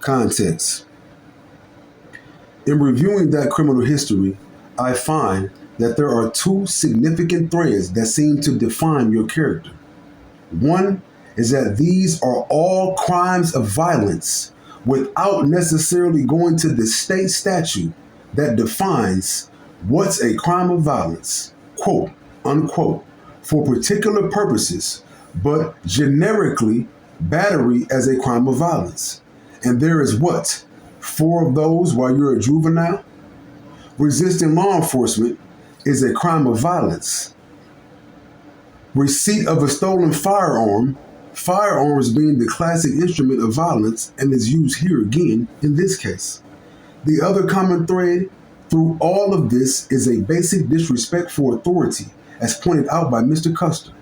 Context. In reviewing that criminal history, I find that there are two significant threads that seem to define your character. One is that these are all crimes of violence without necessarily going to the state statute that defines what's a crime of violence, quote, unquote, for particular purposes, but generically battery as a crime of violence. And there is what? Four of those while you're a juvenile? Resisting law enforcement is a crime of violence. Receipt of a stolen firearm, firearms being the classic instrument of violence and is used here again in this case. The other common thread through all of this is a basic disrespect for authority, as pointed out by Mr. Custer.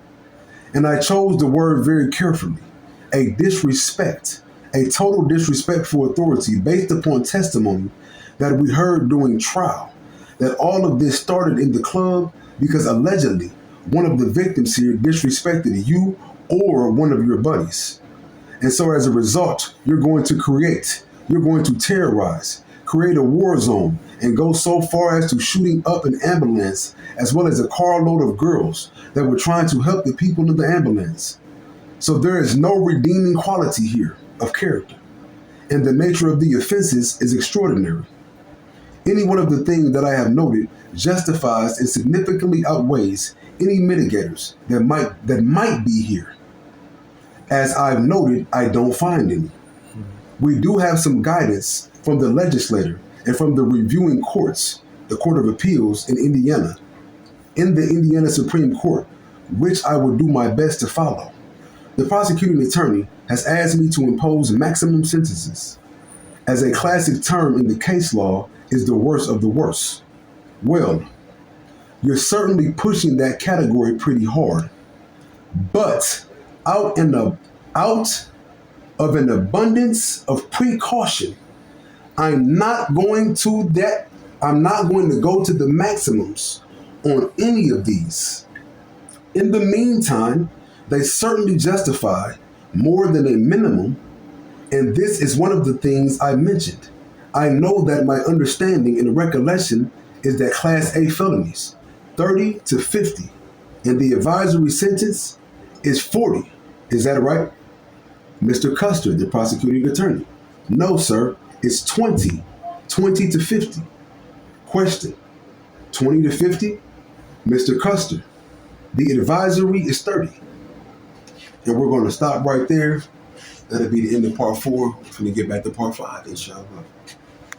And I chose the word very carefully. A disrespect, a total disrespect for authority based upon testimony that we heard during trial, that all of this started in the club because allegedly one of the victims here disrespected you or one of your buddies. And so as a result, you're going to terrorize, create a war zone, and go so far as to shooting up an ambulance as well as a carload of girls that were trying to help the people in the ambulance. So there is no redeeming quality here of character. And the nature of the offenses is extraordinary. Any one of the things that I have noted justifies and significantly outweighs any mitigators that might be here. As I've noted, I don't find any. We do have some guidance from the legislator and from the reviewing courts, the Court of Appeals in Indiana, in the Indiana Supreme Court, which I will do my best to follow. The prosecuting attorney has asked me to impose maximum sentences, as a classic term in the case law is the worst of the worst. Well, you're certainly pushing that category pretty hard, but out of an abundance of precaution, I'm not going to go to the maximums on any of these. In the meantime, they certainly justify more than a minimum, and this is one of the things I mentioned. I know that my understanding and recollection is that Class A felonies, 30 to 50, and the advisory sentence is 40. Is that right? Mr. Custer, the prosecuting attorney. No, sir, it's 20 to 50. Question, 20 to 50? Mr. Custer, the advisory is 30. And we're going to stop right there. That'll be the end of part 4. We're going to get back to part 5, inshallah.